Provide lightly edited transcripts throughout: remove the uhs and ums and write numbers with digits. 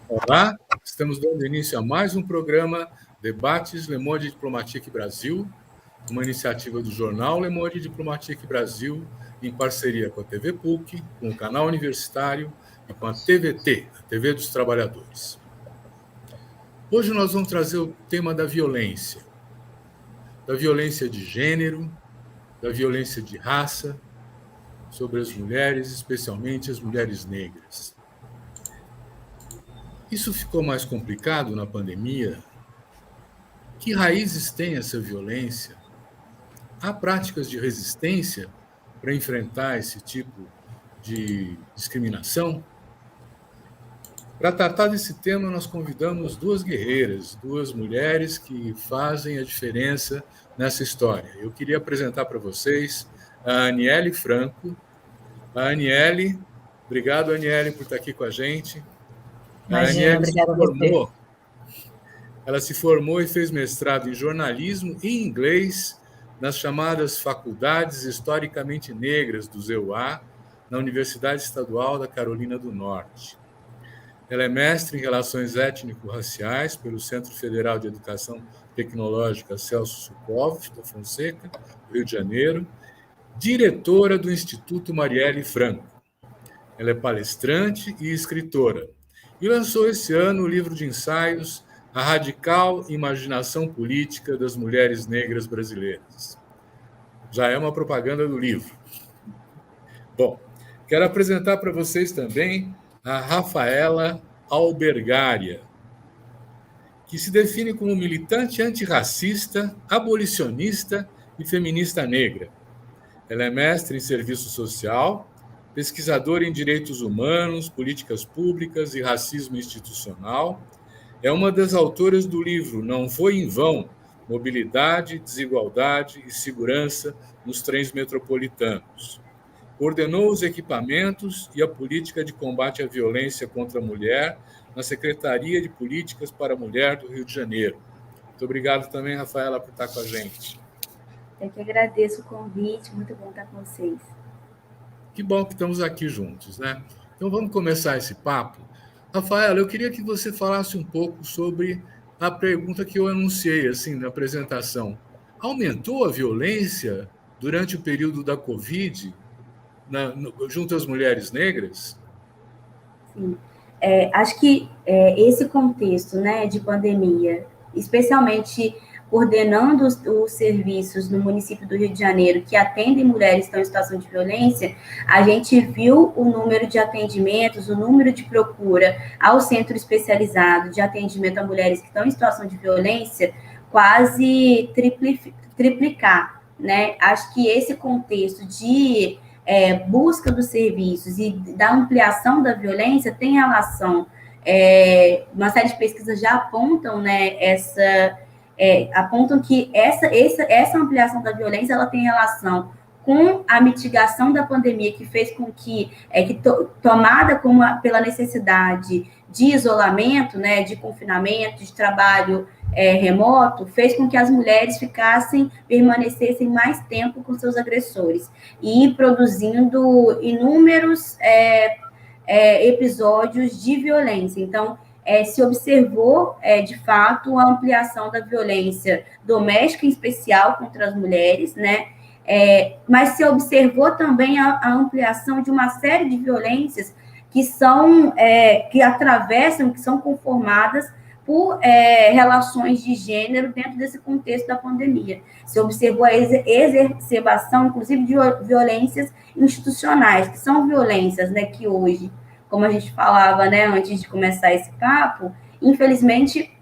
Olá, estamos dando início a mais um programa Debates Le Monde Diplomatique Brasil, uma iniciativa do jornal Le Monde Diplomatique Brasil, em parceria com a TV PUC, com o canal universitário e com a TVT, a TV dos Trabalhadores. Hoje nós vamos trazer o tema da violência de gênero, da violência de raça, sobre as mulheres, especialmente as mulheres negras. Isso ficou mais complicado na pandemia. Que raízes tem essa violência? Há práticas de resistência para enfrentar esse tipo de discriminação? Para tratar desse tema, nós convidamos duas guerreiras, duas mulheres que fazem a diferença nessa história. Eu queria apresentar para vocês a Aniele Franco. A Aniele, obrigado, Aniele, por estar aqui com a gente. A Imagina, Aniele obrigada a você. ela se formou e fez mestrado em jornalismo e inglês nas chamadas Faculdades Historicamente Negras do ZEUA, na Universidade Estadual da Carolina do Norte. Ela é mestre em Relações Étnico-Raciais pelo Centro Federal de Educação Tecnológica Celso Sukov, da Fonseca, Rio de Janeiro, diretora do Instituto Marielle Franco. Ela é palestrante e escritora, e lançou esse ano o livro de ensaios A Radical Imaginação Política das Mulheres Negras Brasileiras. Já é uma propaganda do livro. Bom, quero apresentar para vocês também a Rafaela Albergaria, que se define como militante antirracista, abolicionista e feminista negra. Ela é mestre em serviço social, pesquisadora em direitos humanos, políticas públicas e racismo institucional. É uma das autoras do livro Não Foi em Vão: Mobilidade, Desigualdade e Segurança nos Trens Metropolitanos. Coordenou os equipamentos e a política de combate à violência contra a mulher na Secretaria de Políticas para a Mulher do Rio de Janeiro. Muito obrigado também, Rafaela, por estar com a gente. Eu que agradeço o convite, muito bom estar com vocês. Que bom que estamos aqui juntos, né? Então vamos começar esse papo. Rafaela, eu queria que você falasse um pouco sobre a pergunta que eu anunciei assim na apresentação. Aumentou a violência durante o período da Covid junto às mulheres negras? Sim. Acho que esse contexto, né, de pandemia, especialmente coordenando os serviços no município do Rio de Janeiro que atendem mulheres que estão em situação de violência, a gente viu o número de atendimentos, o número de procura ao centro especializado de atendimento a mulheres que estão em situação de violência quase triplicar, né? Acho que esse contexto de busca dos serviços e da ampliação da violência tem relação. Uma série de pesquisas já apontam, né, apontam que essa ampliação da violência ela tem relação com a mitigação da pandemia, que fez com que tomada pela necessidade de isolamento, né, de confinamento, de trabalho remoto, fez com que as mulheres permanecessem mais tempo com seus agressores e produzindo inúmeros episódios de violência. Então, se observou, de fato, a ampliação da violência doméstica, em especial contra as mulheres, né? Mas se observou também a ampliação de uma série de violências que atravessam, que são conformadas por relações de gênero dentro desse contexto da pandemia. Se observou a exacerbação, inclusive, de violências institucionais, que são violências, né, que hoje, como a gente falava, né, antes de começar esse papo, infelizmente,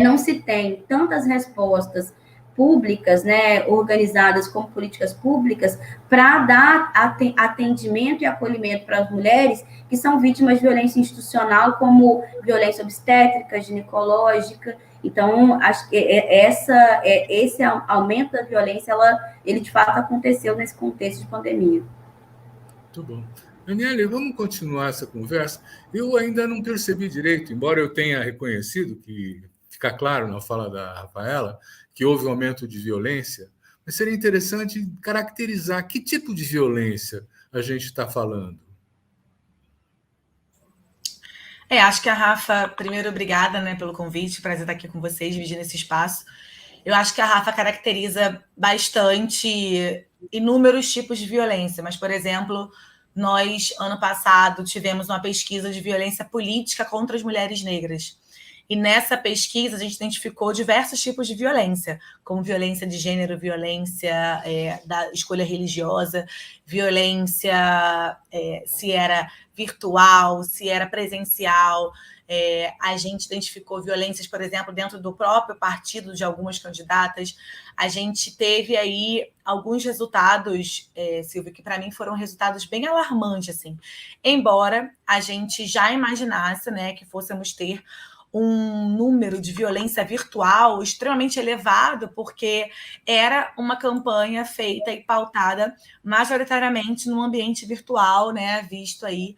não se tem tantas respostas públicas, né, organizadas como políticas públicas, para dar atendimento e acolhimento para as mulheres que são vítimas de violência institucional, como violência obstétrica, ginecológica. Então, acho que esse aumento da violência, ele de fato aconteceu nesse contexto de pandemia. Muito bom. Aniele, vamos continuar essa conversa. Eu ainda não percebi direito, embora eu tenha reconhecido que fica claro na fala da Rafaela que houve um aumento de violência, mas seria interessante caracterizar que tipo de violência a gente está falando. Acho que a Rafa, primeiro, obrigada, né, pelo convite, prazer estar aqui com vocês, dividindo esse espaço. Eu acho que a Rafa caracteriza bastante inúmeros tipos de violência, mas, por exemplo, nós, ano passado, tivemos uma pesquisa de violência política contra as mulheres negras. E nessa pesquisa a gente identificou diversos tipos de violência, como violência de gênero, violência da escolha religiosa, violência se era virtual, se era presencial. A gente identificou violências, por exemplo, dentro do próprio partido de algumas candidatas. A gente teve aí alguns resultados, Silvia, que para mim foram resultados bem alarmantes, assim. Embora a gente já imaginasse, né, que fôssemos ter um número de violência virtual extremamente elevado, porque era uma campanha feita e pautada majoritariamente no ambiente virtual, né, visto aí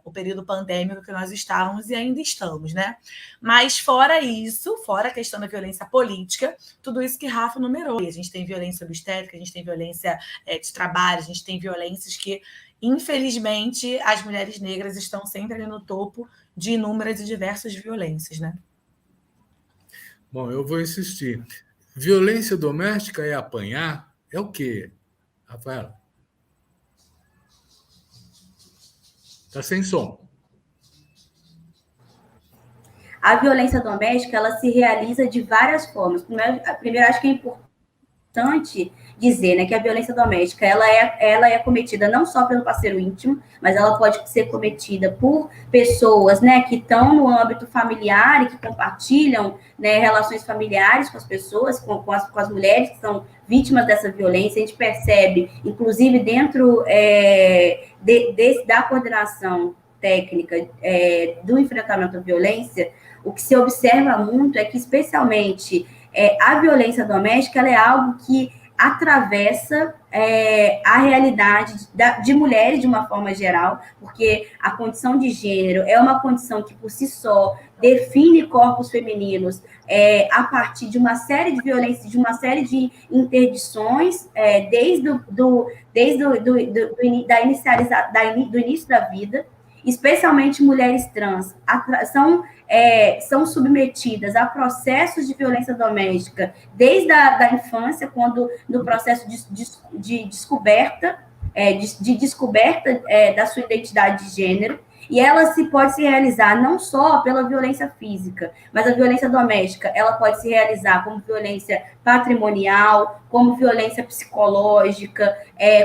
o período pandêmico que nós estávamos e ainda estamos, né? Mas fora isso, fora a questão da violência política, tudo isso que Rafa numerou. A gente tem violência obstétrica, a gente tem violência de trabalho, a gente tem violências que, infelizmente, as mulheres negras estão sempre ali no topo de inúmeras e diversas violências, né? Bom, eu vou insistir. Violência doméstica é apanhar? É o quê, Rafaela? Está sem som. A violência doméstica, ela se realiza de várias formas. Primeiro acho que é importante dizer, né, que a violência doméstica ela é cometida não só pelo parceiro íntimo, mas ela pode ser cometida por pessoas, né, que estão no âmbito familiar e que compartilham, né, relações familiares com as pessoas, com as mulheres que são vítimas dessa violência. A gente percebe, inclusive dentro da coordenação técnica do enfrentamento à violência, o que se observa muito é que, especialmente, a violência doméstica ela é algo que atravessa a realidade de mulheres de uma forma geral, porque a condição de gênero é uma condição que, por si só, define corpos femininos a partir de uma série de violências, de uma série de interdições, desde do início da vida, especialmente mulheres trans, são submetidas a processos de violência doméstica desde a infância, quando no processo de descoberta, da sua identidade de gênero, e ela pode se realizar não só pela violência física, mas a violência doméstica, ela pode se realizar como violência patrimonial, como violência psicológica,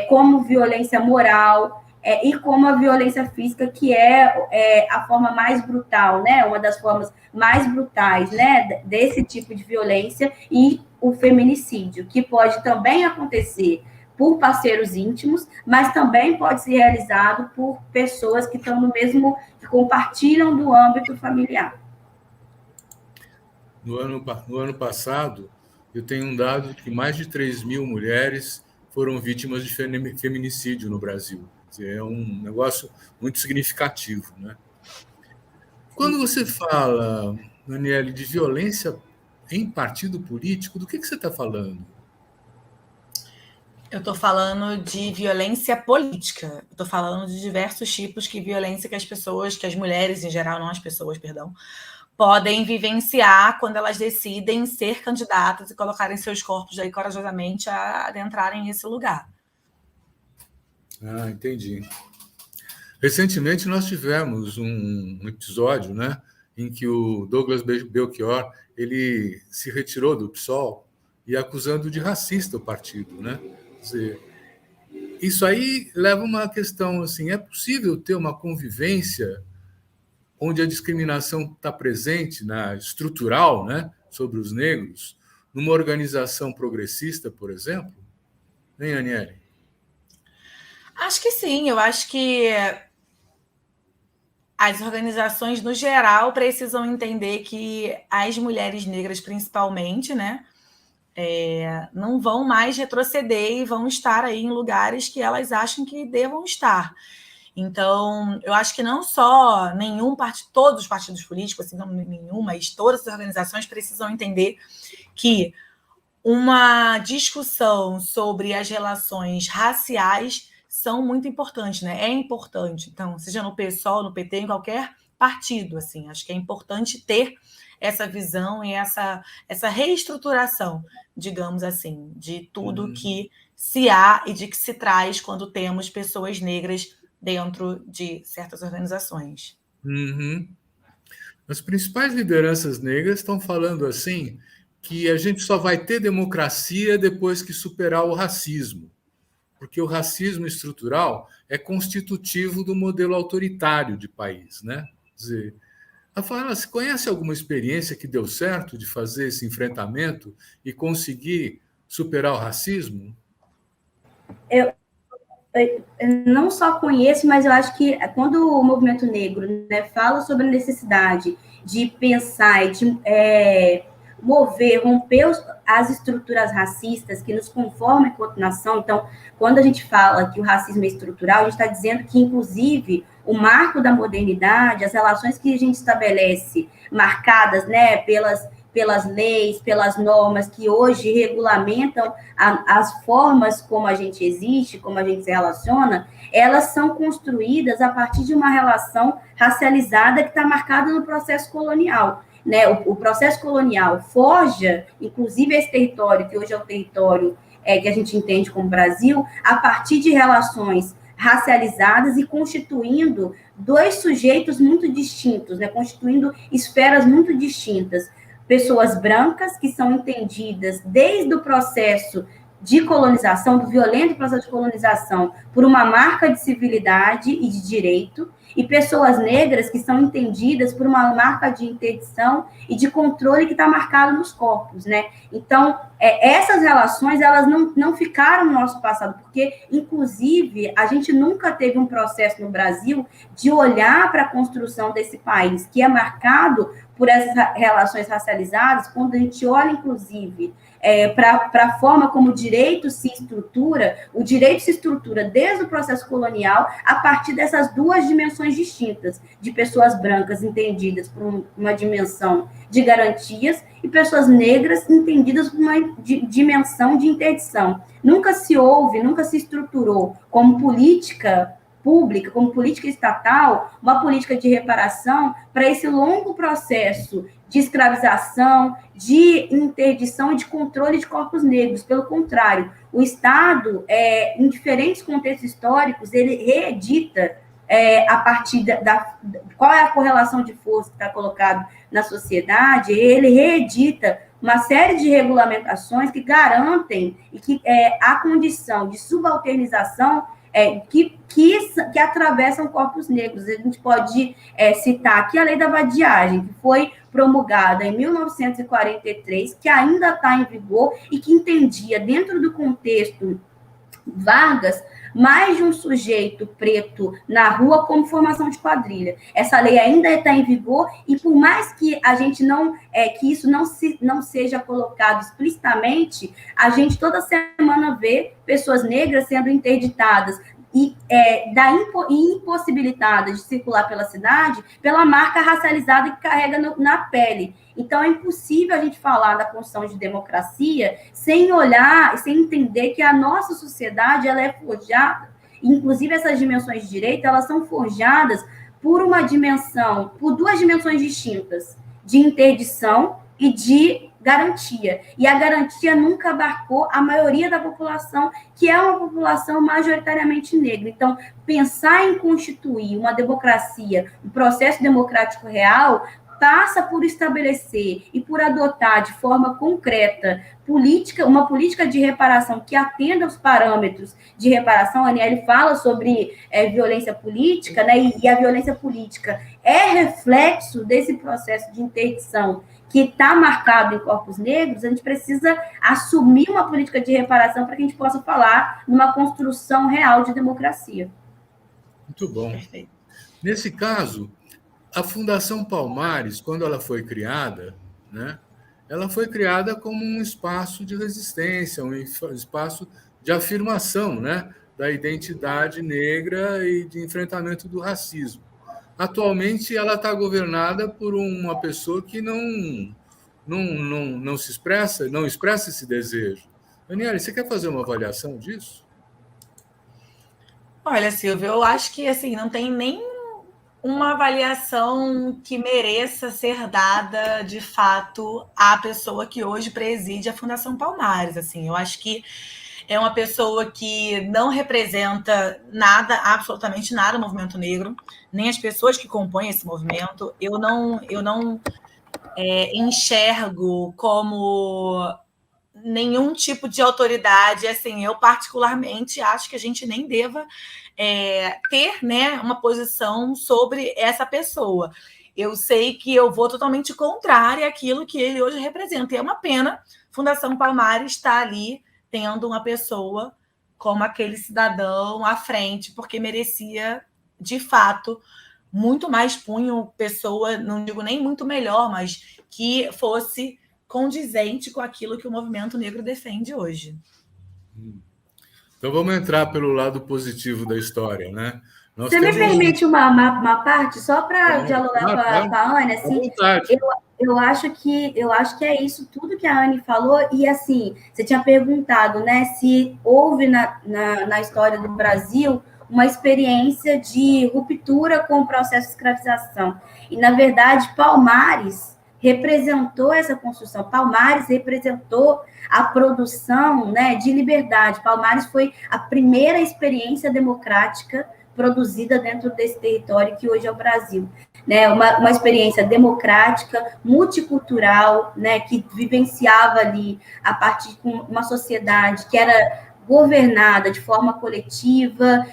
como violência moral, e como a violência física, que é a forma mais brutal, né? Uma das formas mais brutais, né? Desse tipo de violência, e o feminicídio, que pode também acontecer por parceiros íntimos, mas também pode ser realizado por pessoas que estão que compartilham do âmbito familiar. No ano passado, eu tenho um dado de que mais de 3.000 mulheres foram vítimas de feminicídio no Brasil. É um negócio muito significativo, né? Quando você fala, Daniele, de violência em partido político, do que você está falando? Eu estou falando de violência política. Estou falando de diversos tipos de violência que as mulheres em geral, não as pessoas, perdão, podem vivenciar quando elas decidem ser candidatas e colocarem seus corpos aí corajosamente a adentrarem esse lugar. Ah, entendi. Recentemente nós tivemos um episódio, né, em que o Douglas Belchior ele se retirou do PSOL e acusando de racista o partido, né? Quer dizer, isso aí leva uma questão assim: é possível ter uma convivência onde a discriminação está presente, estrutural, né, sobre os negros, numa organização progressista, por exemplo? Hein, Aniele? Acho que sim. Eu acho que as organizações, no geral, precisam entender que as mulheres negras, principalmente, né, não vão mais retroceder e vão estar aí em lugares que elas acham que devam estar. Então, eu acho que não só todos os partidos políticos, assim, não nenhum, mas todas as organizações precisam entender que uma discussão sobre as relações raciais são muito importantes, né? É importante. Então, seja no PSOL, no PT, em qualquer partido. Assim, acho que é importante ter essa visão e essa reestruturação, digamos assim, de tudo que se há e de que se traz quando temos pessoas negras dentro de certas organizações. Uhum. As principais lideranças negras estão falando assim que a gente só vai ter democracia depois que superar o racismo, porque o racismo estrutural é constitutivo do modelo autoritário de país, né? Quer dizer, Rafaela, você conhece alguma experiência que deu certo de fazer esse enfrentamento e conseguir superar o racismo? Eu, eu não só conheço, mas eu acho que quando o movimento negro, né, fala sobre a necessidade de pensar e de mover, romper as estruturas racistas que nos conformam enquanto nação. Então, quando a gente fala que o racismo é estrutural, a gente está dizendo que, inclusive, o marco da modernidade, as relações que a gente estabelece, marcadas, né, pelas leis, pelas normas que hoje regulamentam as formas como a gente existe, como a gente se relaciona, elas são construídas a partir de uma relação racializada que está marcada no processo colonial. Né? O processo colonial forja, inclusive, esse território, que hoje é o território que a gente entende como Brasil, a partir de relações racializadas e constituindo dois sujeitos muito distintos, né? Constituindo esferas muito distintas. Pessoas brancas que são entendidas desde o processo de colonização, do violento processo de colonização, por uma marca de civilidade e de direito, e pessoas negras que são entendidas por uma marca de interdição e de controle que está marcado nos corpos, né? Então, essas relações, elas não ficaram no nosso passado, porque, inclusive, a gente nunca teve um processo no Brasil de olhar para a construção desse país, que é marcado por essas relações racializadas, quando a gente olha, inclusive, para a forma como o direito se estrutura desde o processo colonial a partir dessas duas dimensões distintas, de pessoas brancas entendidas por uma dimensão de garantias e pessoas negras entendidas por uma dimensão de interdição. Nunca se estruturou como política pública, como política estatal, uma política de reparação para esse longo processo de escravização, de interdição e de controle de corpos negros. Pelo contrário, o Estado, em diferentes contextos históricos, ele reedita a partir qual é a correlação de força que está colocado na sociedade, ele reedita uma série de regulamentações que garantem e que a condição de subalternização que atravessam corpos negros. A gente pode citar aqui a Lei da Vadiagem, que foi promulgada em 1943, que ainda está em vigor e que entendia, dentro do contexto Vargas, mais de um sujeito preto na rua como formação de quadrilha. Essa lei ainda está em vigor e, por mais que a gente que isso não seja colocado explicitamente, a gente toda semana vê pessoas negras sendo interditadas e impossibilitadas de circular pela cidade pela marca racializada que carrega na pele. Então, é impossível a gente falar da construção de democracia sem olhar, sem entender que a nossa sociedade ela é forjada, inclusive essas dimensões de direito, elas são forjadas por duas dimensões distintas, de interdição e de garantia. E a garantia nunca abarcou a maioria da população, que é uma população majoritariamente negra. Então, pensar em constituir uma democracia, um processo democrático real, passa por estabelecer e por adotar de forma concreta uma política de reparação que atenda aos parâmetros de reparação. A Aniele fala sobre violência política, né? E a violência política é reflexo desse processo de interdição que está marcado em corpos negros. A gente precisa assumir uma política de reparação para que a gente possa falar numa construção real de democracia. Muito bom. Perfeito. Nesse caso, a Fundação Palmares, quando ela foi criada, né, ela foi criada como um espaço de resistência, um espaço de afirmação, né, da identidade negra e de enfrentamento do racismo. Atualmente, ela está governada por uma pessoa que não se expressa, não expressa esse desejo. Daniela, você quer fazer uma avaliação disso? Olha, Silvio, eu acho que assim não tem nem uma avaliação que mereça ser dada, de fato, à pessoa que hoje preside a Fundação Palmares. Assim, eu acho que é uma pessoa que não representa nada, absolutamente nada, o movimento negro, nem as pessoas que compõem esse movimento. Eu não enxergo como nenhum tipo de autoridade. Assim, eu particularmente acho que a gente nem deva ter, né, uma posição sobre essa pessoa. Eu sei que eu vou totalmente contrária àquilo que ele hoje representa. E é uma pena Fundação Palmares estar ali tendo uma pessoa como aquele cidadão à frente, porque merecia, de fato, muito mais punho, pessoa, não digo nem muito melhor, mas que fosse condizente com aquilo que o movimento negro defende hoje. Então vamos entrar pelo lado positivo da história, né? Você me permite uma parte, só para dialogar com a Anne, assim, eu acho que é isso tudo que a Anne falou, e assim, você tinha perguntado, né, se houve na história do Brasil uma experiência de ruptura com o processo de escravização. E, na verdade, Palmares representou essa construção. Palmares representou a produção, né, de liberdade. Palmares foi a primeira experiência democrática produzida dentro desse território que hoje é o Brasil. Né, uma experiência democrática, multicultural, né, que vivenciava ali a partir de uma sociedade que era governada de forma coletiva,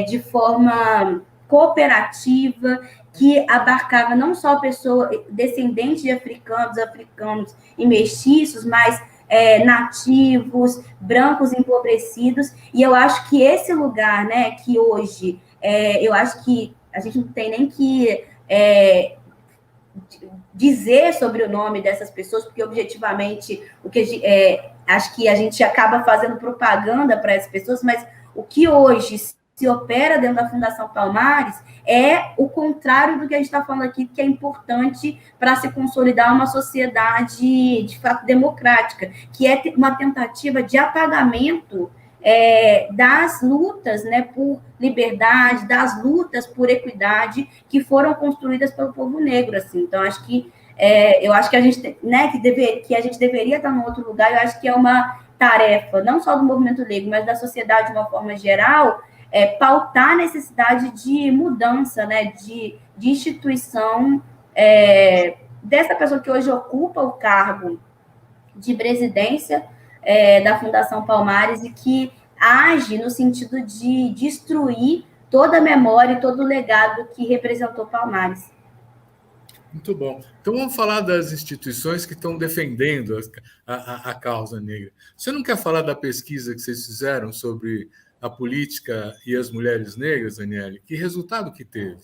de forma cooperativa, que abarcava não só pessoas descendentes de africanos e mestiços, mas nativos, brancos empobrecidos. E eu acho que esse lugar, né, que hoje, eu acho que a gente não tem nem que dizer sobre o nome dessas pessoas, porque objetivamente acho que a gente acaba fazendo propaganda para essas pessoas, mas o que hoje se opera dentro da Fundação Palmares é o contrário do que a gente está falando aqui, que é importante para se consolidar uma sociedade de fato democrática, que é uma tentativa de apagamento das lutas, né, por liberdade, das lutas por equidade que foram construídas pelo povo negro, assim. Então, acho que eu acho que a gente, né, que a gente deveria estar num outro lugar. Eu acho que é uma tarefa não só do movimento negro, mas da sociedade de uma forma geral, pautar a necessidade de mudança, né, de instituição dessa pessoa que hoje ocupa o cargo de presidência da Fundação Palmares e que age no sentido de destruir toda a memória e todo o legado que representou Palmares. Muito bom. Então vamos falar das instituições que estão defendendo a causa negra. Você não quer falar da pesquisa que vocês fizeram sobre a política e as mulheres negras, Aniele? Que resultado que teve?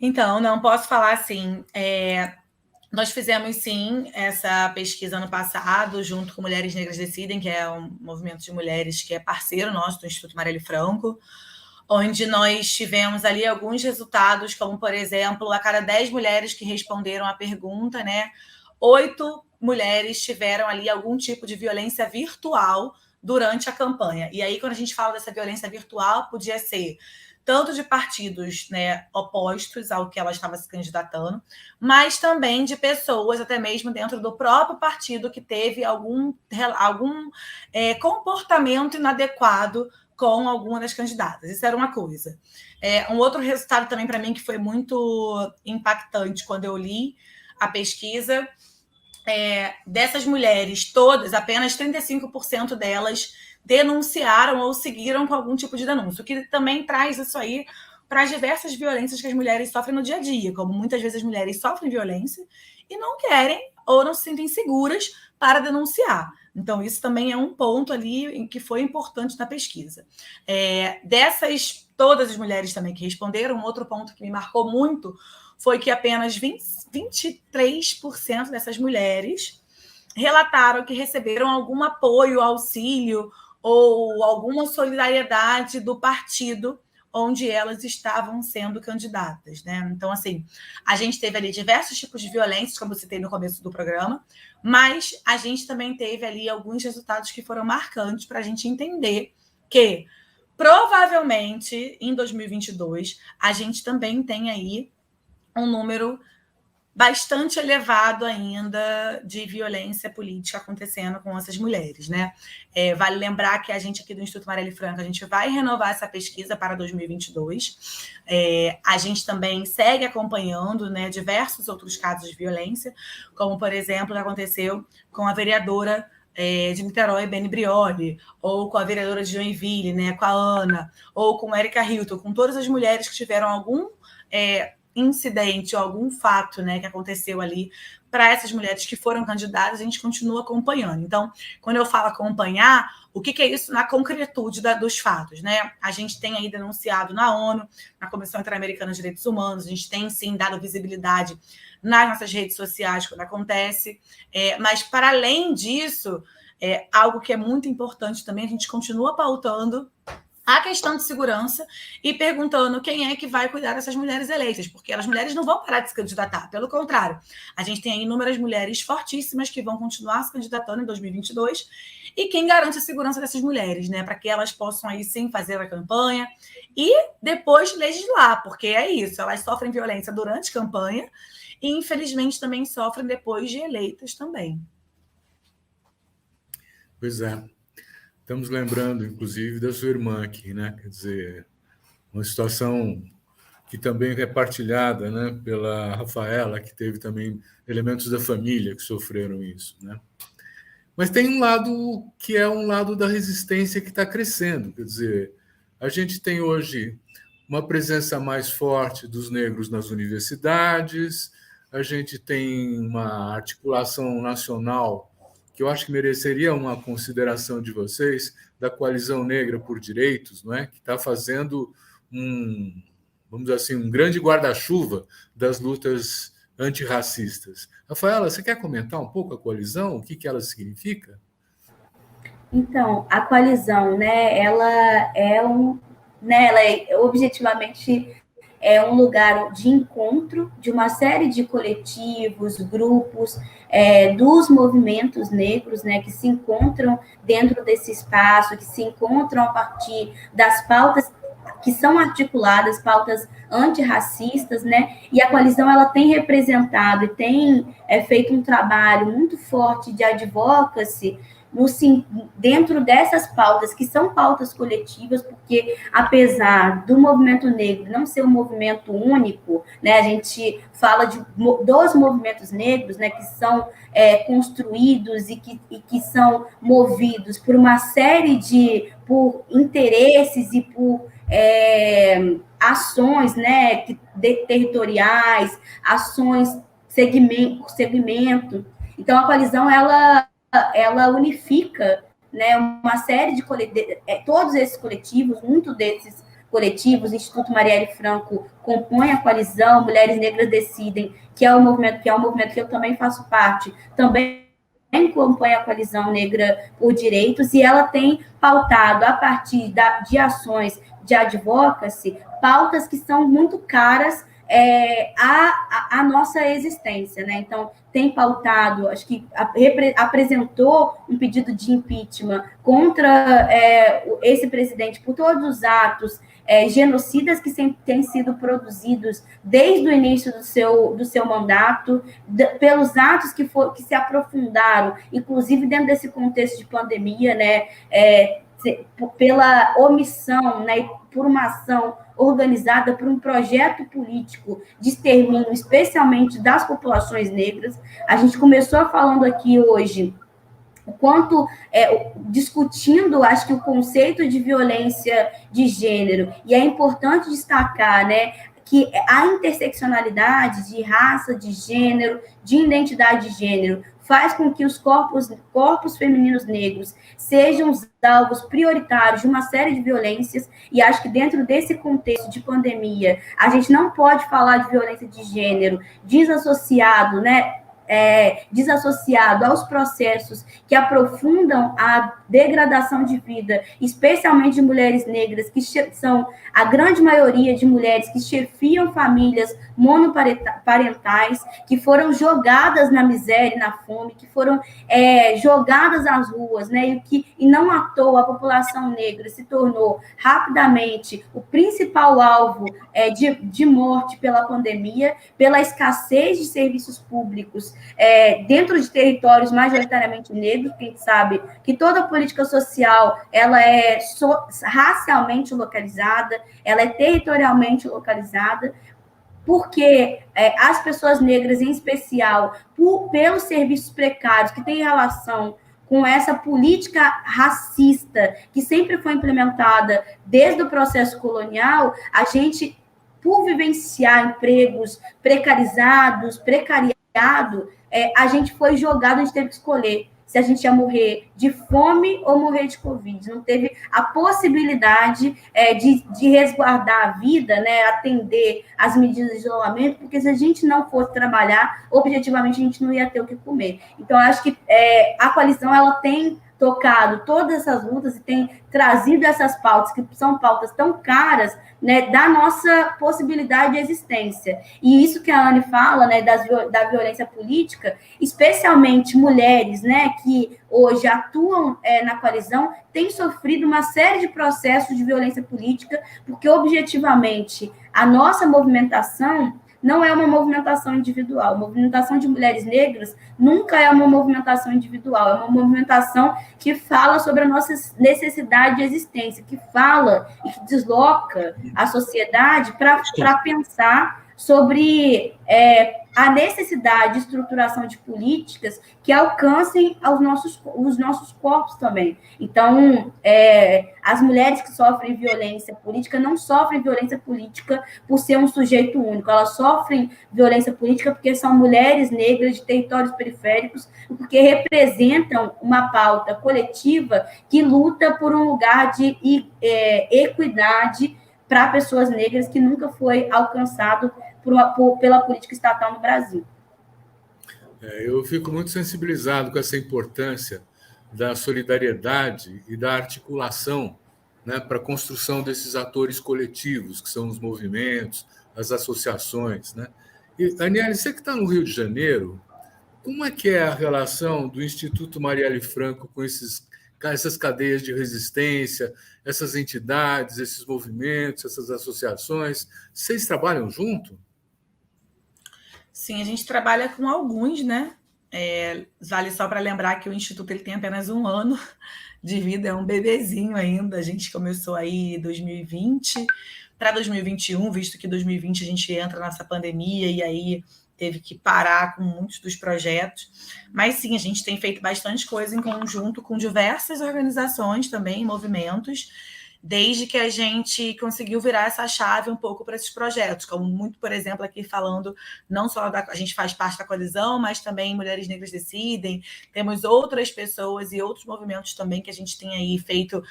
Então, não posso falar assim. Nós fizemos, sim, essa pesquisa ano passado, junto com Mulheres Negras Decidem, que é um movimento de mulheres que é parceiro nosso do Instituto Marielle Franco, onde nós tivemos ali alguns resultados, como, por exemplo, a cada 10 mulheres que responderam à pergunta, né, 8 mulheres tiveram ali algum tipo de violência virtual durante a campanha. E aí, quando a gente fala dessa violência virtual, podia ser tanto de partidos, né, opostos ao que ela estava se candidatando, mas também de pessoas, até mesmo dentro do próprio partido, que teve algum comportamento inadequado com alguma das candidatas. Isso era uma coisa. Um outro resultado também para mim que foi muito impactante quando eu li a pesquisa, dessas mulheres todas, apenas 35% delas denunciaram ou seguiram com algum tipo de denúncia, o que também traz isso aí para as diversas violências que as mulheres sofrem no dia a dia, como muitas vezes as mulheres sofrem violência e não querem ou não se sentem seguras para denunciar. Então, isso também é um ponto ali que foi importante na pesquisa. Dessas, todas as mulheres também que responderam, um outro ponto que me marcou muito foi que apenas 23% dessas mulheres relataram que receberam algum apoio, auxílio ou alguma solidariedade do partido onde elas estavam sendo candidatas, né? Então, assim, a gente teve ali diversos tipos de violências, como eu citei no começo do programa, mas a gente também teve ali alguns resultados que foram marcantes para a gente entender que provavelmente, em 2022, a gente também tem aí um número bastante elevado ainda de violência política acontecendo com essas mulheres, né? Vale lembrar que a gente aqui do Instituto Marielle Franco, a gente vai renovar essa pesquisa para 2022. A gente também segue acompanhando, né, diversos outros casos de violência, como, por exemplo, o que aconteceu com a vereadora de Niterói, Beni Brioli, ou com a vereadora de Joinville, né, com a Ana, ou com a Erika Hilton, com todas as mulheres que tiveram algum incidente ou algum fato, né, que aconteceu ali para essas mulheres que foram candidatas, a gente continua acompanhando. Então, quando eu falo acompanhar, o que é isso na concretude dos fatos, né? A gente tem aí denunciado na ONU, na Comissão Interamericana de Direitos Humanos, a gente tem, sim, dado visibilidade nas nossas redes sociais quando acontece, mas, para além disso, algo que é muito importante também, a gente continua pautando a questão de segurança e perguntando quem é que vai cuidar dessas mulheres eleitas, porque as mulheres não vão parar de se candidatar, pelo contrário, a gente tem aí inúmeras mulheres fortíssimas que vão continuar se candidatando em 2022, e quem garante a segurança dessas mulheres, né, para que elas possam aí sim fazer a campanha e depois legislar, porque é isso, elas sofrem violência durante a campanha e infelizmente também sofrem depois de eleitas também. Pois é. Estamos lembrando, inclusive, da sua irmã aqui, né? Quer dizer, uma situação que também é partilhada, né, pela Rafaela, que teve também elementos da família que sofreram isso, né? Mas tem um lado que é um lado da resistência que está crescendo. Quer dizer, a gente tem hoje uma presença mais forte dos negros nas universidades, a gente tem uma articulação nacional que eu acho que mereceria uma consideração de vocês, da Coalizão Negra por Direitos, não é? Que está fazendo vamos dizer assim, um grande guarda-chuva das lutas antirracistas. Rafaela, você quer comentar um pouco a coalizão? O que ela significa? Então, a coalizão, né, ela é objetivamente um lugar de encontro de uma série de coletivos, grupos, dos movimentos negros, né, que se encontram dentro desse espaço, que se encontram a partir das pautas que são articuladas, pautas antirracistas, né? E a coalizão ela tem representado e tem feito um trabalho muito forte de advocacy dentro dessas pautas, que são pautas coletivas, porque apesar do movimento negro não ser um movimento único, né, a gente fala dos movimentos negros, né, que são construídos e que são movidos por uma série por interesses e por ações, né, territoriais, ações, segmento. Então, a coalizão, ela unifica, né, uma série de todos esses coletivos, muito desses coletivos, o Instituto Marielle Franco compõe a coalizão, Mulheres Negras Decidem, que é um movimento que eu também faço parte, também compõe a Coalizão Negra por Direitos, e ela tem pautado, a partir de ações de advocacy, pautas que são muito caras a nossa existência, né? Então, tem pautado, acho que apresentou um pedido de impeachment contra esse presidente por todos os atos genocidas que têm sido produzidos desde o início do seu mandato, pelos atos que se aprofundaram, inclusive dentro desse contexto de pandemia, né? Pela omissão, né, e por uma ação organizada por um projeto político de extermínio, especialmente das populações negras. A gente começou falando aqui hoje o quanto, discutindo, acho que o conceito de violência de gênero, e é importante destacar, né, que a interseccionalidade de raça, de gênero, de identidade de gênero, faz com que os corpos femininos negros sejam os alvos prioritários de uma série de violências, e acho que dentro desse contexto de pandemia, a gente não pode falar de violência de gênero desassociado, né, desassociado aos processos que aprofundam a degradação de vida, especialmente de mulheres negras, que são a grande maioria de mulheres que chefiam famílias monoparentais, que foram jogadas na miséria e na fome, que foram jogadas às ruas, né? E não à toa a população negra se tornou rapidamente o principal alvo de morte pela pandemia, pela escassez de serviços públicos dentro de territórios majoritariamente negros, porque a gente sabe que toda política social ela é racialmente localizada, ela é territorialmente localizada, porque as pessoas negras, em especial, pelos serviços precários que têm relação com essa política racista que sempre foi implementada desde o processo colonial, a gente, por vivenciar empregos precarizados, a gente foi jogado, a gente teve que escolher se a gente ia morrer de fome ou morrer de Covid. Não teve a possibilidade de resguardar a vida, né, atender as medidas de isolamento, porque se a gente não fosse trabalhar, objetivamente a gente não ia ter o que comer. Então, acho que a coalizão ela tem tocado todas essas lutas e tem trazido essas pautas, que são pautas tão caras, né, da nossa possibilidade de existência. E isso que a Anne fala, né, da violência política, especialmente mulheres, né, que hoje atuam na coalizão, têm sofrido uma série de processos de violência política, porque, objetivamente, a nossa movimentação não é uma movimentação individual. A movimentação de mulheres negras nunca é uma movimentação individual, é uma movimentação que fala sobre a nossa necessidade de existência, que fala e que desloca a sociedade para pensar sobre a necessidade de estruturação de políticas que alcancem os nossos corpos também. Então, as mulheres que sofrem violência política não sofrem violência política por ser um sujeito único, elas sofrem violência política porque são mulheres negras de territórios periféricos, porque representam uma pauta coletiva que luta por um lugar de equidade para pessoas negras que nunca foi alcançado pela política estatal no Brasil. Eu fico muito sensibilizado com essa importância da solidariedade e da articulação, né, para a construção desses atores coletivos, que são os movimentos, as associações. Né? E, Aniele, você que está no Rio de Janeiro, como é que é a relação do Instituto Marielle Franco com essas cadeias de resistência, essas entidades, esses movimentos, essas associações? Vocês trabalham junto? Sim, a gente trabalha com alguns, né? Vale só para lembrar que o Instituto ele tem apenas 1 ano de vida, é um bebezinho ainda. A gente começou aí em 2020 para 2021, visto que 2020 a gente entra nessa pandemia e aí teve que parar com muitos dos projetos. Mas sim, a gente tem feito bastante coisa em conjunto com diversas organizações também, movimentos, desde que a gente conseguiu virar essa chave um pouco para esses projetos, como muito, por exemplo, aqui falando, não só a gente faz parte da coalizão, mas também Mulheres Negras Decidem, temos outras pessoas e outros movimentos também que a gente tem aí feito,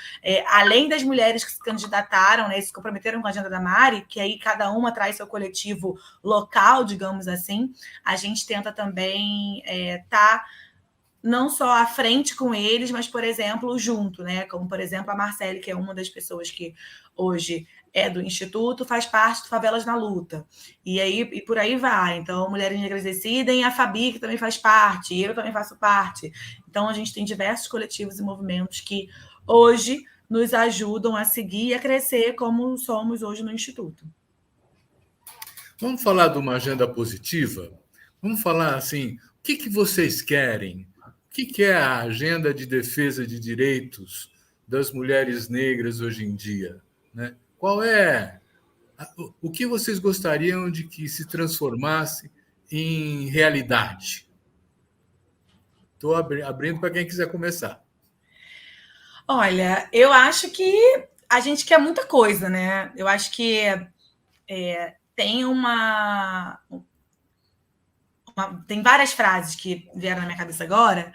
além das mulheres que se candidataram, né, se comprometeram com a agenda da Mari, que aí cada uma traz seu coletivo local, digamos assim, a gente tenta também estar não só à frente com eles, mas, por exemplo, junto, né? Como, por exemplo, a Marcele, que é uma das pessoas que hoje é do Instituto, faz parte do Favelas na Luta. E por aí vai. Então, Mulheres Negras Decidem, a Fabi, que também faz parte, e eu também faço parte. Então, a gente tem diversos coletivos e movimentos que hoje nos ajudam a seguir e a crescer como somos hoje no Instituto. Vamos falar de uma agenda positiva? Vamos falar assim, o que vocês querem? O que é a agenda de defesa de direitos das mulheres negras hoje em dia? Né? Qual é o que vocês gostariam de que se transformasse em realidade? Estou abrindo para quem quiser começar. Olha, eu acho que a gente quer muita coisa, né? Eu acho que tem tem várias frases que vieram na minha cabeça agora,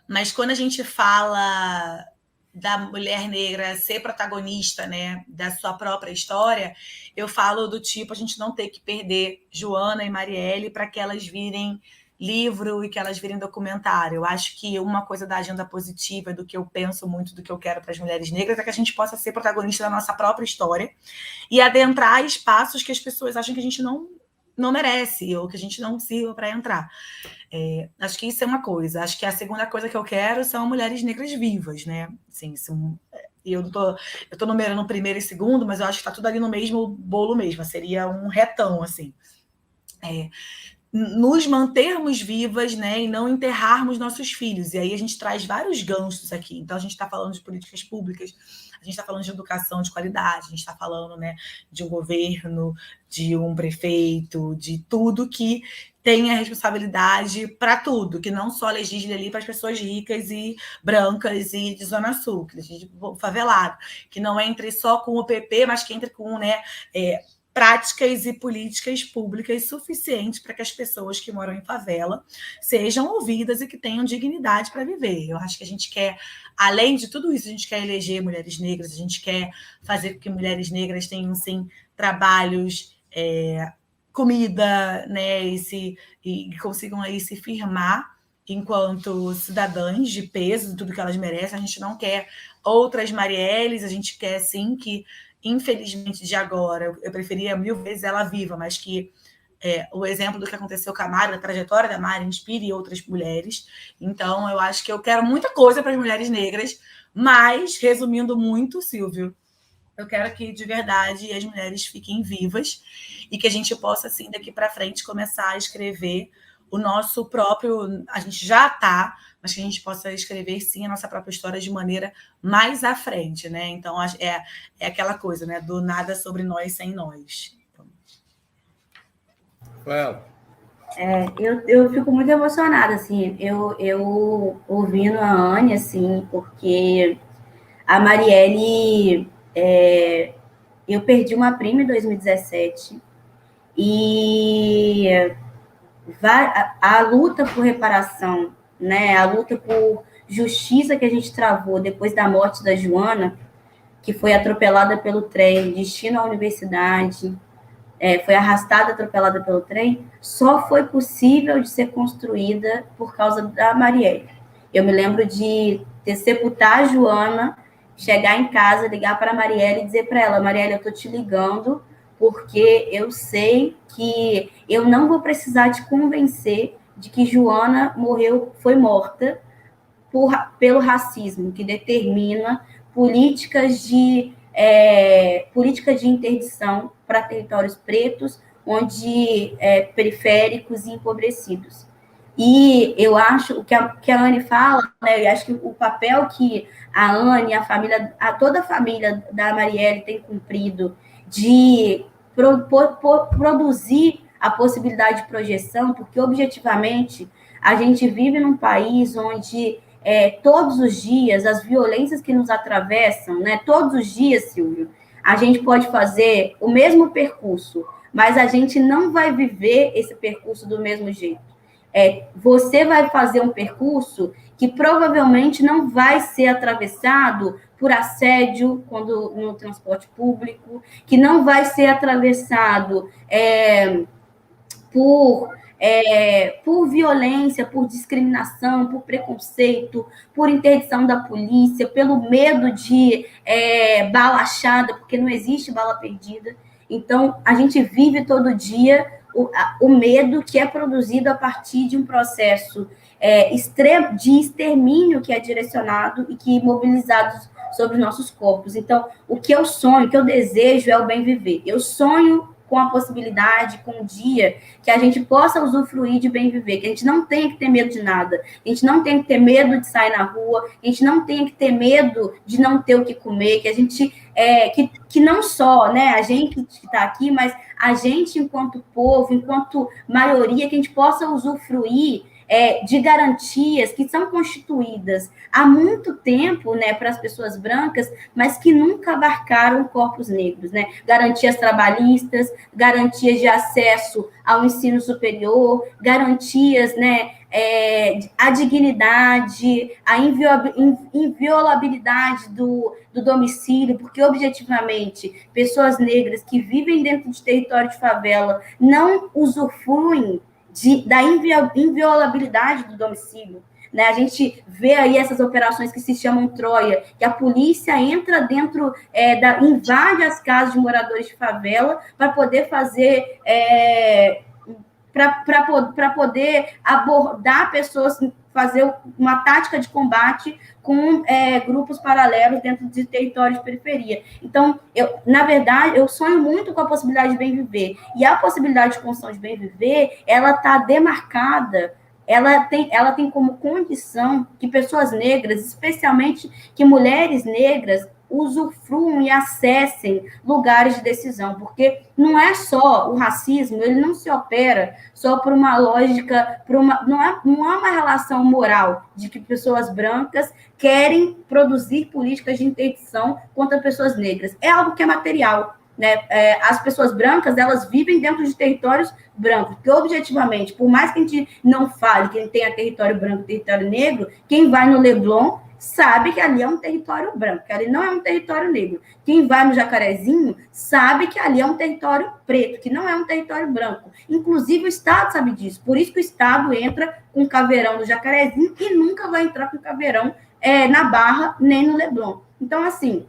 mas quando a gente fala da mulher negra ser protagonista, né, da sua própria história, eu falo do tipo, a gente não ter que perder Joana e Marielle para que elas virem livro e que elas virem documentário. Eu acho que uma coisa da agenda positiva, do que eu penso muito, do que eu quero para as mulheres negras, é que a gente possa ser protagonista da nossa própria história e adentrar espaços que as pessoas acham que a gente não merece ou que a gente não sirva para entrar. Acho que isso é uma coisa. Acho que a segunda coisa que eu quero são mulheres negras vivas, né? Assim, eu tô numerando primeiro e segundo, mas eu acho que está tudo ali no mesmo bolo mesmo. Seria um retão, assim. Nos mantermos vivas, né, e não enterrarmos nossos filhos. E aí a gente traz vários ganchos aqui. Então, a gente está falando de políticas públicas, a gente está falando de educação de qualidade, a gente está falando, né, de um governo, de um prefeito, de tudo que tenha responsabilidade para tudo, que não só legisle ali para as pessoas ricas e brancas e de Zona Sul, que legisle favelado, que não entre só com o PP, mas que entre com, né, práticas e políticas públicas suficientes para que as pessoas que moram em favela sejam ouvidas e que tenham dignidade para viver. Eu acho que a gente quer, além de tudo isso, a gente quer eleger mulheres negras, a gente quer fazer com que mulheres negras tenham, sim, trabalhos, comida, né, e consigam aí se firmar enquanto cidadãs de peso, tudo que elas merecem. A gente não quer outras Marielles, a gente quer, sim, que, infelizmente, de agora, eu preferia 1000 vezes ela viva, mas que o exemplo do que aconteceu com a Mari, a trajetória da Mari, inspire outras mulheres. Então, eu acho que eu quero muita coisa para as mulheres negras, mas, resumindo muito, Silvio, eu quero que, de verdade, as mulheres fiquem vivas e que a gente possa, assim, daqui para frente, começar a escrever o nosso próprio... A gente já está, mas que a gente possa escrever, sim, a nossa própria história de maneira mais à frente, né? Então, é aquela coisa, né? Do nada sobre nós sem nós. Eu fico muito emocionada, assim, eu ouvindo a Anne, assim, porque a Marielle... eu perdi uma prima em 2017 e a luta por reparação, né, a luta por justiça que a gente travou depois da morte da Joana, que foi atropelada pelo trem, destino à universidade, foi arrastada, atropelada pelo trem, só foi possível de ser construída por causa da Marielle. Eu me lembro de sepultar a Joana, chegar em casa, ligar para a Marielle e dizer para ela: Marielle, eu estou te ligando porque eu sei que eu não vou precisar te convencer de que Joana foi morta pelo racismo, que determina políticas de interdição para territórios pretos, onde periféricos e empobrecidos. E eu acho o que a Anne fala, né, eu acho que o papel que a Anne, toda a família da Marielle tem cumprido de produzir a possibilidade de projeção, porque objetivamente a gente vive num país onde todos os dias as violências que nos atravessam, né, todos os dias, Silvio, a gente pode fazer o mesmo percurso, mas a gente não vai viver esse percurso do mesmo jeito. Você vai fazer um percurso que provavelmente não vai ser atravessado por assédio no transporte público, que não vai ser atravessado por violência, por discriminação, por preconceito, por interdição da polícia, pelo medo de bala achada, porque não existe bala perdida. Então, a gente vive todo dia o medo que é produzido a partir de um processo de extermínio que é direcionado e que é mobilizado sobre os nossos corpos. Então, o que eu sonho, o que eu desejo é o bem viver. Eu sonho com a possibilidade, com o dia, que a gente possa usufruir de bem viver, que a gente não tenha que ter medo de nada, a gente não tenha que ter medo de sair na rua, a gente não tenha que ter medo de não ter o que comer, que a gente, que não só, né, a gente que está aqui, mas a gente enquanto povo, enquanto maioria, que a gente possa usufruir de garantias que são constituídas há muito tempo, né, para as pessoas brancas, mas que nunca abarcaram corpos negros, né? Garantias trabalhistas, garantias de acesso ao ensino superior, garantias, né, a dignidade, a inviolabilidade do domicílio, porque, objetivamente, pessoas negras que vivem dentro de território de favela não usufruem da inviolabilidade do domicílio. Né? A gente vê aí essas operações que se chamam Troia, que a polícia entra dentro, invade as casas de moradores de favela para poder fazer, para poder abordar pessoas, fazer uma tática de combate com grupos paralelos dentro de territórios de periferia. Então, na verdade, eu sonho muito com a possibilidade de bem viver. E a possibilidade de construção de bem viver, ela está demarcada, ela tem como condição que pessoas negras, especialmente que mulheres negras, usufruam e acessem lugares de decisão, porque não é só o racismo, ele não se opera só por uma lógica, não é uma relação moral de que pessoas brancas querem produzir políticas de interdição contra pessoas negras. É algo que é material. Né? As pessoas brancas, elas vivem dentro de territórios brancos, porque objetivamente, por mais que a gente não fale que tenha território branco e território negro, quem vai no Leblon sabe que ali é um território branco, que ali não é um território negro. Quem vai no Jacarezinho sabe que ali é um território preto, que não é um território branco. Inclusive, o Estado sabe disso. Por isso que o Estado entra com caveirão no Jacarezinho e nunca vai entrar com caveirão na Barra, nem no Leblon. Então, assim,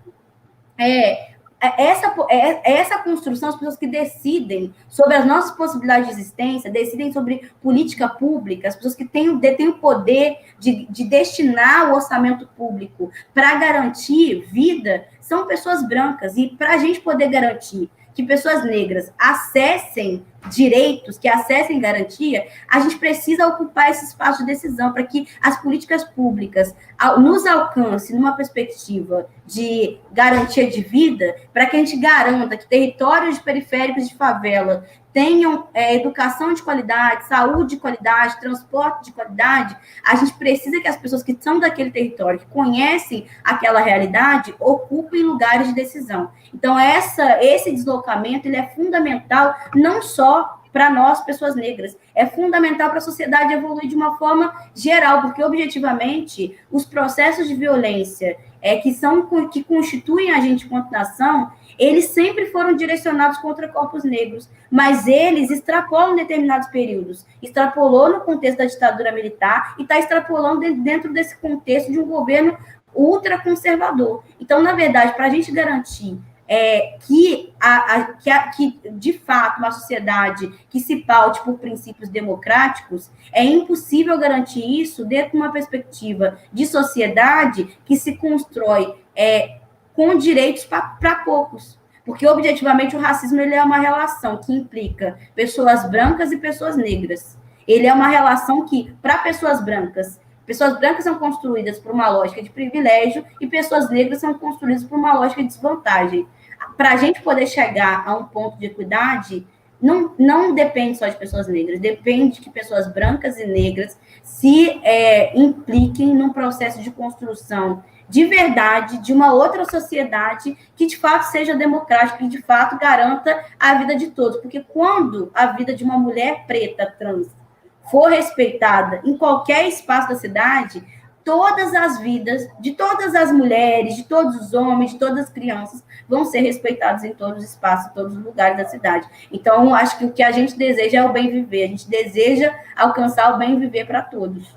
essa construção, as pessoas que decidem sobre as nossas possibilidades de existência, decidem sobre política pública, as pessoas que detêm o poder de destinar o orçamento público para garantir vida, são pessoas brancas. E para a gente poder garantir que pessoas negras acessem direitos, que acessem garantia, a gente precisa ocupar esse espaço de decisão para que as políticas públicas nos alcancem numa perspectiva de garantia de vida, para que a gente garanta que territórios periféricos de favela tenham educação de qualidade, saúde de qualidade, transporte de qualidade. A gente precisa que as pessoas que são daquele território, que conhecem aquela realidade, ocupem lugares de decisão. Então, esse deslocamento ele é fundamental, não só para nós, pessoas negras, é fundamental para a sociedade evoluir de uma forma geral, porque, objetivamente, os processos de violência que constituem a gente enquanto nação, eles sempre foram direcionados contra corpos negros, mas eles extrapolam determinados períodos. Extrapolou no contexto da ditadura militar e está extrapolando dentro desse contexto de um governo ultraconservador. Então, na verdade, para a gente garantir que, de fato, uma sociedade que se paute por princípios democráticos, é impossível garantir isso dentro de uma perspectiva de sociedade que se constrói com direitos para poucos. Porque, objetivamente, o racismo ele é uma relação que implica pessoas brancas e pessoas negras. Ele é uma relação que, para pessoas brancas são construídas por uma lógica de privilégio e pessoas negras são construídas por uma lógica de desvantagem. Para a gente poder chegar a um ponto de equidade, não depende só de pessoas negras, depende que pessoas brancas e negras se impliquem num processo de construção de verdade, de uma outra sociedade que, de fato, seja democrática e, de fato, garanta a vida de todos. Porque quando a vida de uma mulher preta, trans, for respeitada em qualquer espaço da cidade, todas as vidas de todas as mulheres, de todos os homens, de todas as crianças vão ser respeitadas em todos os espaços, em todos os lugares da cidade. Então, acho que o que a gente deseja é o bem viver, a gente deseja alcançar o bem viver para todos.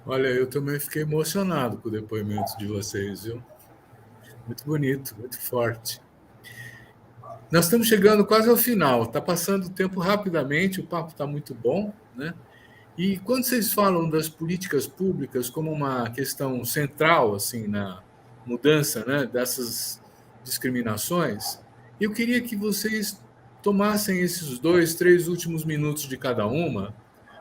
Olha, eu também fiquei emocionado com o depoimento de vocês, viu? Muito bonito, muito forte. Nós estamos chegando quase ao final, está passando o tempo rapidamente, o papo está muito bom, né? E quando vocês falam das políticas públicas como uma questão central assim na mudança, né, dessas discriminações, eu queria que vocês tomassem esses 2, 3 últimos minutos de cada uma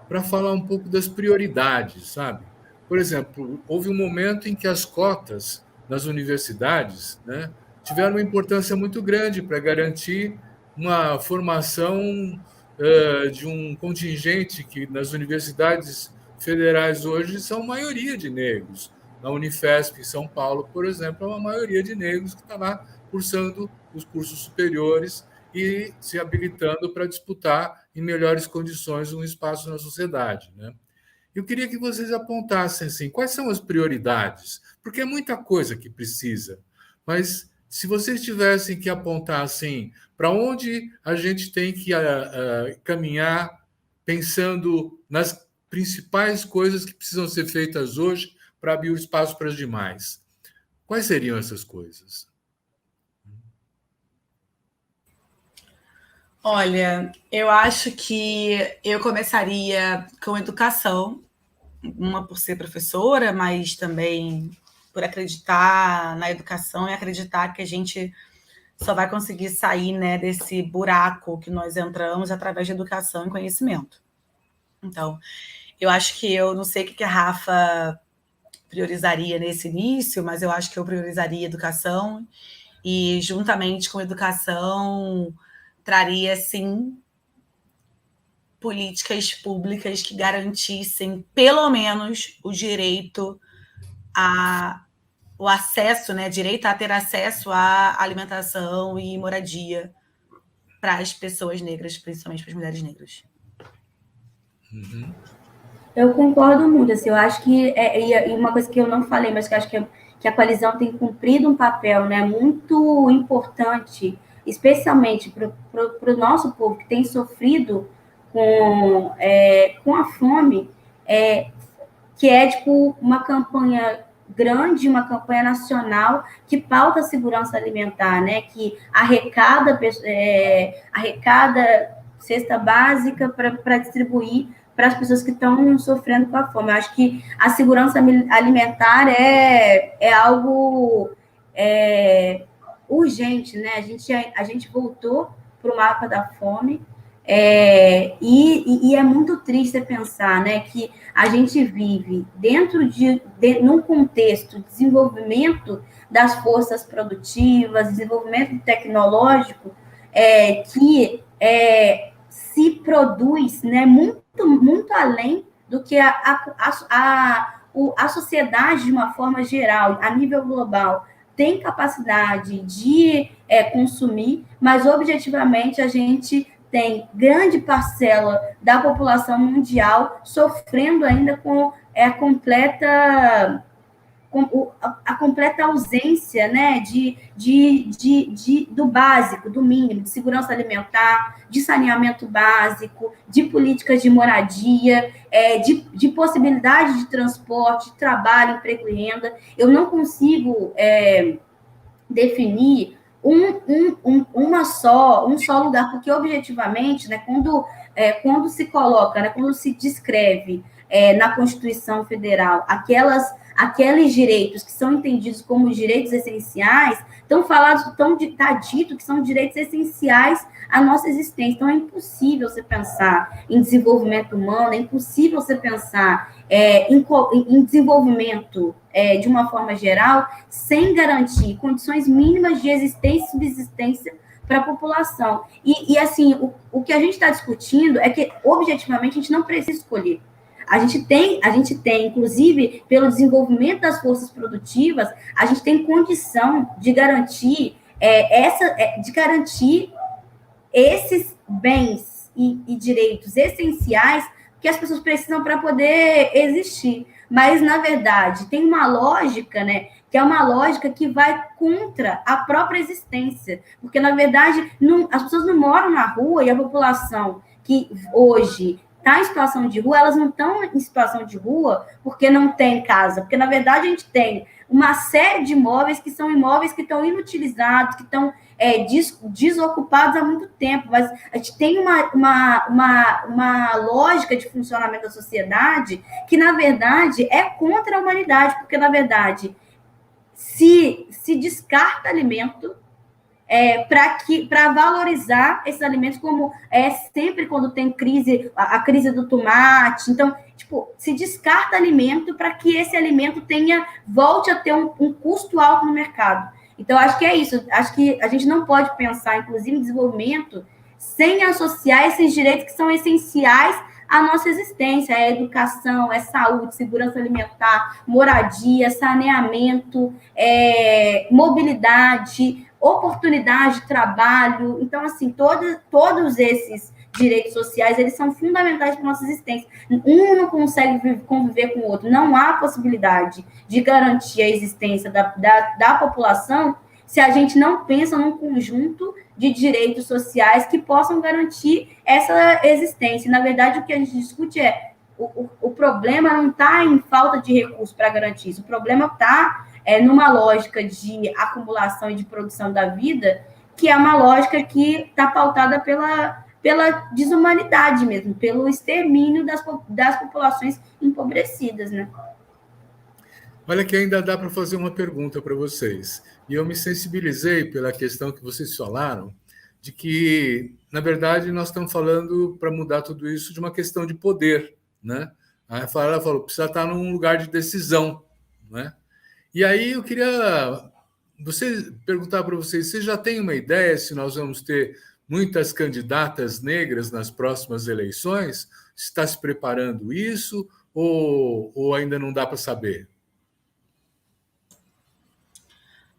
para falar um pouco das prioridades, sabe? Por exemplo, houve um momento em que as cotas nas universidades, né, tiveram uma importância muito grande para garantir uma formação de um contingente que nas universidades federais hoje são maioria de negros. Na Unifesp, em São Paulo, por exemplo, é uma maioria de negros que está lá cursando os cursos superiores e se habilitando para disputar em melhores condições um espaço na sociedade, né? Eu queria que vocês apontassem assim, quais são as prioridades, porque é muita coisa que precisa, mas se vocês tivessem que apontar assim, para onde a gente tem que caminhar pensando nas principais coisas que precisam ser feitas hoje para abrir o espaço para as demais. Quais seriam essas coisas? Olha, eu acho que eu começaria com educação, uma por ser professora, mas também por acreditar na educação e acreditar que a gente só vai conseguir sair, né, desse buraco que nós entramos através de educação e conhecimento. Então, eu acho que eu não sei o que a Rafa priorizaria nesse início, mas eu acho que eu priorizaria educação e, juntamente com educação, traria, sim, políticas públicas que garantissem, pelo menos, o direito o acesso, né, direito a ter acesso à alimentação e moradia para as pessoas negras, principalmente para as mulheres negras. Uhum. Eu concordo muito, assim, eu acho que, e uma coisa que eu não falei, mas que eu acho que a coalizão tem cumprido um papel, né, muito importante, especialmente para o nosso povo que tem sofrido com a fome, que é, tipo, uma campanha grande, uma campanha nacional que pauta a segurança alimentar, né, que arrecada cesta básica para distribuir para as pessoas que estão sofrendo com a fome. Eu acho que a segurança alimentar é algo urgente, né? A gente voltou para o mapa da fome, e é muito triste pensar, né, que a gente vive dentro num contexto de desenvolvimento das forças produtivas, desenvolvimento tecnológico, que se produz, né, muito, muito além do que a sociedade, de uma forma geral, a nível global, tem capacidade de consumir, mas objetivamente a gente tem grande parcela da população mundial sofrendo ainda com a completa ausência, né, do básico, do mínimo, de segurança alimentar, de saneamento básico, de políticas de moradia, de possibilidade de transporte, de trabalho, emprego e renda. Eu não consigo definir um só lugar, porque objetivamente, né, quando se coloca, né, quando se descreve na Constituição Federal aqueles direitos que são entendidos como direitos essenciais, está dito que são direitos essenciais à nossa existência. Então, é impossível você pensar em desenvolvimento humano, é impossível você pensar em desenvolvimento de uma forma geral, sem garantir condições mínimas de existência e subsistência para a população. E assim, o que a gente está discutindo é que, objetivamente, a gente não precisa escolher. A gente tem, inclusive, pelo desenvolvimento das forças produtivas, a gente tem condição de garantir esses bens e direitos essenciais que as pessoas precisam para poder existir. Mas, na verdade, tem uma lógica, né, que é uma lógica que vai contra a própria existência. Porque, na verdade, as pessoas não moram na rua, e a população que hoje está em situação de rua, elas não estão em situação de rua porque não tem casa. Porque, na verdade, a gente tem uma série de imóveis que são imóveis que estão inutilizados, que estão desocupados há muito tempo, mas a gente tem uma lógica de funcionamento da sociedade que, na verdade, é contra a humanidade, porque, na verdade, se descarta alimento para valorizar esses alimentos, como sempre quando tem a crise do tomate. Então, tipo, se descarta alimento para que esse alimento volte a ter um custo alto no mercado. Então, acho que é isso. Acho que a gente não pode pensar, inclusive, em desenvolvimento sem associar esses direitos que são essenciais à nossa existência. É educação, é saúde, segurança alimentar, moradia, saneamento, mobilidade, oportunidade de trabalho. Então, assim, todos esses direitos sociais, eles são fundamentais para a nossa existência. Um não consegue conviver com o outro. Não há possibilidade de garantir a existência da população se a gente não pensa num conjunto de direitos sociais que possam garantir essa existência. Na verdade, o que a gente discute é o problema não está em falta de recursos para garantir isso, o problema está numa lógica de acumulação e de produção da vida, que é uma lógica que está pautada pela desumanidade mesmo, pelo extermínio das populações empobrecidas, né? Olha que ainda dá para fazer uma pergunta para vocês. E eu me sensibilizei pela questão que vocês falaram, de que, na verdade, nós estamos falando para mudar tudo isso de uma questão de poder, né? A Rafaela falou, precisa estar num lugar de decisão, né? E aí eu queria perguntar para vocês, vocês já têm uma ideia se nós vamos ter muitas candidatas negras nas próximas eleições? Está se preparando isso ou ainda não dá para saber?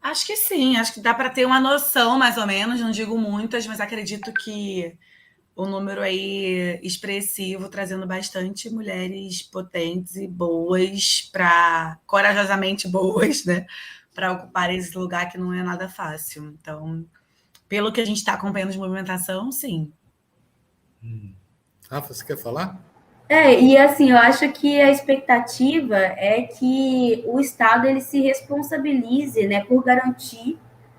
Acho que sim, acho que dá para ter uma noção, mais ou menos, não digo muitas, mas acredito que o número aí expressivo, trazendo bastante mulheres potentes e boas, corajosamente boas, né? Para ocupar esse lugar que não é nada fácil. Então, pelo que a gente está acompanhando de movimentação, sim. Rafa, você quer falar? E assim, eu acho que a expectativa é que o Estado ele se responsabilize, né, por garantir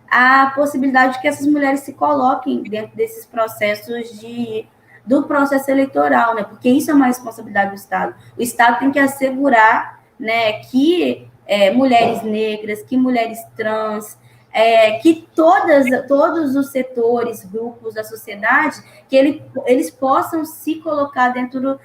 a possibilidade de que essas mulheres se coloquem dentro desses processos do processo eleitoral, né, porque isso é uma responsabilidade do Estado. O Estado tem que assegurar, né, que mulheres negras, que mulheres trans, que todos os setores, grupos da sociedade, que eles possam se colocar dentro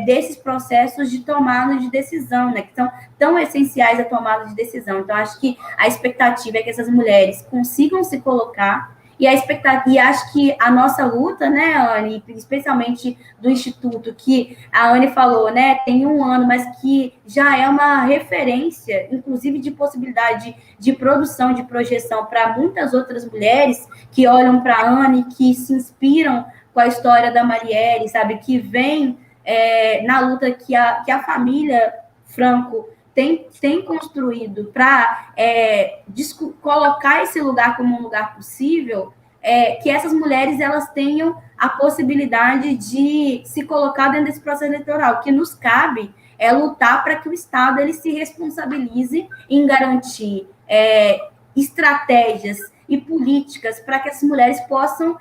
desses processos de tomada de decisão, né, que são tão essenciais à tomada de decisão. Então, acho que a expectativa é que essas mulheres consigam se colocar, e acho que a nossa luta, né, Anne, especialmente do Instituto, que a Anne falou, né, tem 1 ano, mas que já é uma referência, inclusive de possibilidade de produção, de projeção para muitas outras mulheres que olham para a Anne, que se inspiram com a história da Marielle, sabe, que vem na luta que a família Franco tem construído para colocar esse lugar como um lugar possível, que essas mulheres elas tenham a possibilidade de se colocar dentro desse processo eleitoral. O que nos cabe é lutar para que o Estado ele se responsabilize em garantir estratégias e políticas para que essas mulheres possam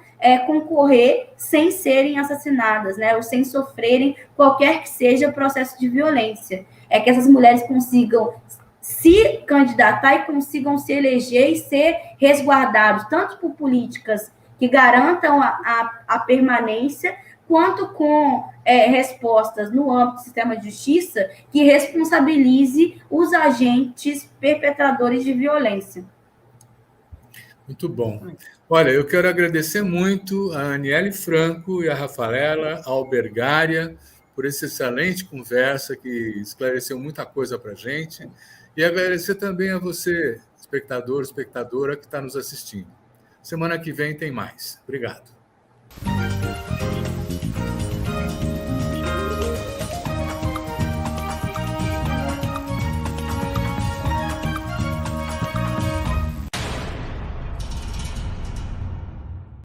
concorrer sem serem assassinadas, né, ou sem sofrerem qualquer que seja o processo de violência. É que essas mulheres consigam se candidatar e consigam se eleger e ser resguardados, tanto por políticas que garantam a permanência, quanto com respostas no âmbito do sistema de justiça que responsabilize os agentes perpetradores de violência. Muito bom. Olha, eu quero agradecer muito a Aniele Franco e a Rafaela Albergaria por essa excelente conversa que esclareceu muita coisa para a gente, e agradecer também a você, espectador, espectadora que está nos assistindo. Semana que vem tem mais. Obrigado.